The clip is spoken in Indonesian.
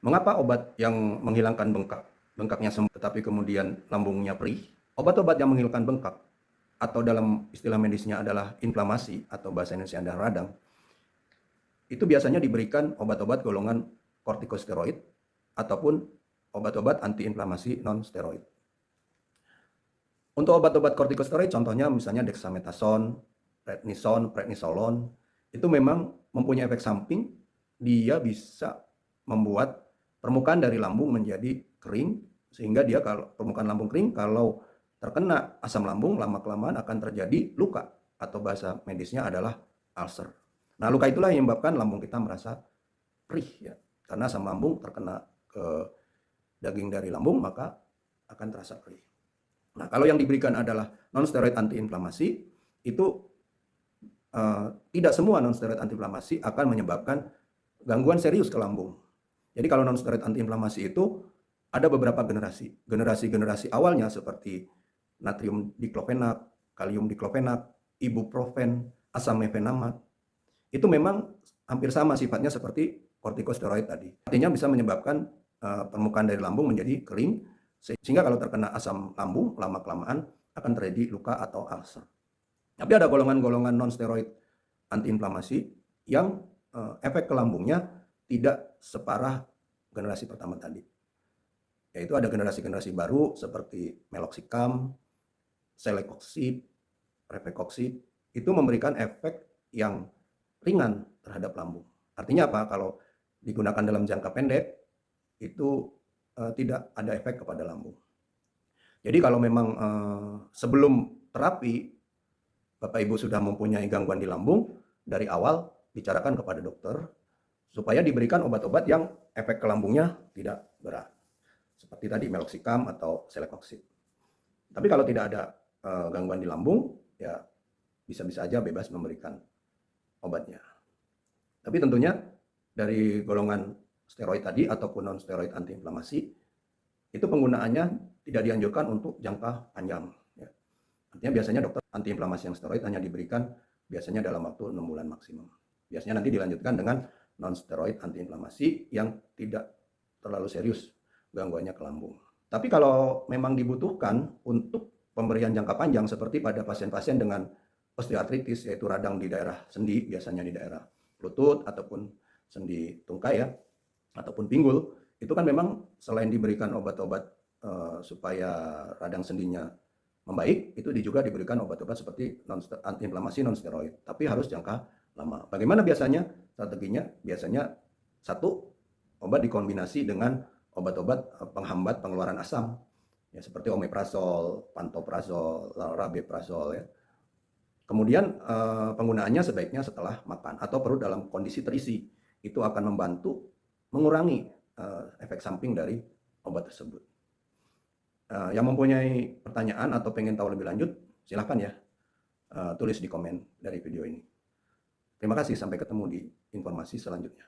Mengapa obat yang menghilangkan bengkaknya sembuh tetapi kemudian lambungnya perih? Obat-obat yang menghilangkan bengkak atau dalam istilah medisnya adalah inflamasi atau bahasa Indonesia adalah radang, itu biasanya diberikan obat-obat golongan kortikosteroid ataupun obat-obat antiinflamasi non-steroid. Untuk obat-obat kortikosteroid contohnya misalnya dexamethasone, prednisolon, itu memang mempunyai efek samping, dia bisa membuat permukaan dari lambung menjadi kering, sehingga dia kalau permukaan lambung kering, kalau terkena asam lambung lama-kelamaan akan terjadi luka atau bahasa medisnya adalah ulcer. Nah, luka itulah yang menyebabkan lambung kita merasa perih ya. Karena asam lambung terkena ke daging dari lambung maka akan terasa perih. Nah, kalau yang diberikan adalah non-steroid antiinflamasi, itu tidak semua non-steroid antiinflamasi akan menyebabkan gangguan serius ke lambung. Jadi kalau non-steroid antiinflamasi itu ada beberapa generasi. Generasi awalnya seperti natrium diklofenak, kalium diklofenak, ibuprofen, asam mefenamat. Itu memang hampir sama sifatnya seperti kortikosteroid tadi. Artinya bisa menyebabkan permukaan dari lambung menjadi kering, sehingga kalau terkena asam lambung lama-kelamaan akan terjadi luka atau ulcer. Tapi ada golongan-golongan non-steroid antiinflamasi yang efek ke lambungnya tidak separah generasi pertama tadi. Yaitu ada generasi-generasi baru seperti meloxicam, celecoxib, rivaroxaban, itu memberikan efek yang ringan terhadap lambung. Artinya apa? Kalau digunakan dalam jangka pendek, itu tidak ada efek kepada lambung. Jadi kalau memang sebelum terapi, Bapak Ibu sudah mempunyai gangguan di lambung, dari awal bicarakan kepada dokter, supaya diberikan obat-obat yang efek ke lambungnya tidak berat. Seperti tadi meloxicam atau celecoxib. Tapi kalau tidak ada gangguan di lambung, ya bisa-bisa aja bebas memberikan obatnya. Tapi tentunya dari golongan steroid tadi ataupun non-steroid antiinflamasi, itu penggunaannya tidak dianjurkan untuk jangka panjang. Ya. Artinya biasanya dokter antiinflamasi yang steroid hanya diberikan biasanya dalam waktu 6 bulan maksimum. Biasanya nanti dilanjutkan dengan non-steroid antiinflamasi yang tidak terlalu serius gangguannya ke lambung. Tapi kalau memang dibutuhkan untuk pemberian jangka panjang seperti pada pasien-pasien dengan osteoartritis, yaitu radang di daerah sendi, biasanya di daerah lutut ataupun sendi tungkai ya, ataupun pinggul, itu kan memang selain diberikan obat-obat supaya radang sendinya membaik, itu juga diberikan obat-obat seperti antiinflamasi non-steroid, tapi harus jangka lama. Bagaimana biasanya strateginya? Biasanya satu, obat dikombinasi dengan obat-obat penghambat pengeluaran asam, ya seperti omeprazol, pantoprazol, rabeprazol ya. Kemudian penggunaannya sebaiknya setelah makan atau perut dalam kondisi terisi. Itu akan membantu mengurangi efek samping dari obat tersebut. Yang mempunyai pertanyaan atau pengen tahu lebih lanjut, silahkan ya tulis di komen dari video ini. Terima kasih, sampai ketemu di informasi selanjutnya.